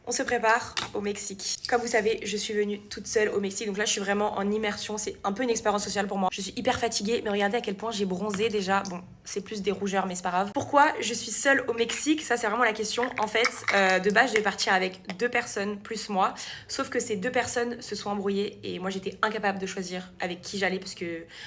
On se prépare au Mexique. Comme vous savez, je suis venue toute seule au Mexique, donc là je suis vraiment en immersion, c'est un peu une expérience sociale pour moi. Je suis hyper fatiguée, mais regardez à quel point j'ai bronzé déjà. Bon, c'est plus des rougeurs, mais c'est pas grave. Pourquoi je suis seule au Mexique? Ça c'est vraiment la question. En fait, de base je devais partir avec 2 personnes plus moi, sauf que ces 2 personnes se sont embrouillées et moi j'étais incapable de choisir avec qui j'allais parce que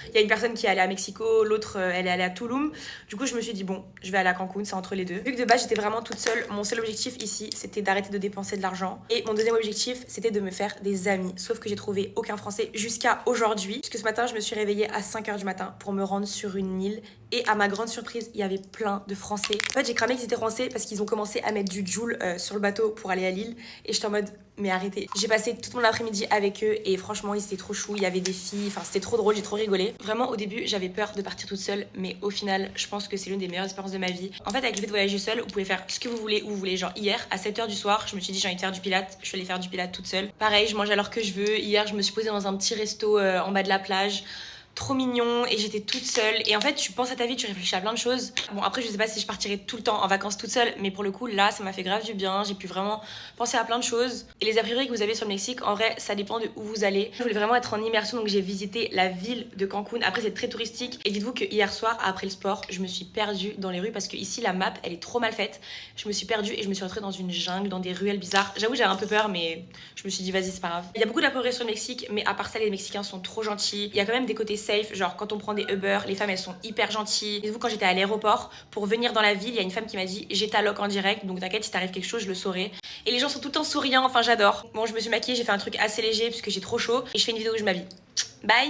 il y a une personne qui est allée à Mexico, l'autre elle est allée à Tulum. Du coup je me suis dit bon, je vais aller à Cancun, c'est entre les deux. Vu que de base j'étais vraiment toute seule, mon seul objectif ici c'était d'arrêter de dépenser de l'argent. Et mon deuxième objectif, c'était de me faire des amis. Sauf que j'ai trouvé aucun français jusqu'à aujourd'hui. Puisque ce matin, je me suis réveillée à 5h du matin pour me rendre sur une île. Et à ma grande surprise, il y avait plein de Français. En fait, j'ai cramé qu'ils étaient français parce qu'ils ont commencé à mettre du Joule sur le bateau pour aller à l'île. Et j'étais en mode, mais arrêtez. J'ai passé tout mon après-midi avec eux et franchement, ils étaient trop choux. Il y avait des filles, enfin, c'était trop drôle, j'ai trop rigolé. Vraiment, au début, j'avais peur de partir toute seule. Mais au final, je pense que c'est l'une des meilleures expériences de ma vie. En fait, avec le fait de voyager seule, vous pouvez faire ce que vous voulez, où vous voulez. Genre, hier, à 7h du soir, je me suis dit, j'ai envie de faire du pilates. Je suis allée faire du pilates toute seule. Pareil, je mange alors que je veux. Hier, je me suis posée dans un petit resto en bas de la plage. Trop mignon et j'étais toute seule et en fait tu penses à ta vie, tu réfléchis à plein de choses. Bon après je sais pas si je partirai tout le temps en vacances toute seule, mais pour le coup là ça m'a fait grave du bien, j'ai pu vraiment penser à plein de choses. Et les a priori que vous avez sur le Mexique, en vrai ça dépend de où vous allez. Je voulais vraiment être en immersion donc j'ai visité la ville de Cancun. Après c'est très touristique et dites-vous que hier soir après le sport je me suis perdue dans les rues parce que ici la map elle est trop mal faite. Je me suis perdue et je me suis retrouvée dans une jungle, dans des ruelles bizarres. J'avoue j'avais un peu peur mais je me suis dit vas-y c'est pas grave. Il y a beaucoup d'appareils sur le Mexique mais à part ça les Mexicains sont trop gentils. Il y a quand même des côtés safe, genre quand on prend des Uber, les femmes elles sont hyper gentilles. Et vous quand j'étais à l'aéroport pour venir dans la ville, il y a une femme qui m'a dit j'ai ta loc en direct donc t'inquiète si t'arrive quelque chose je le saurai. Et les gens sont tout le temps souriants, enfin j'adore. Bon je me suis maquillée, j'ai fait un truc assez léger parce que j'ai trop chaud et je fais une vidéo où je m'habille. Bye.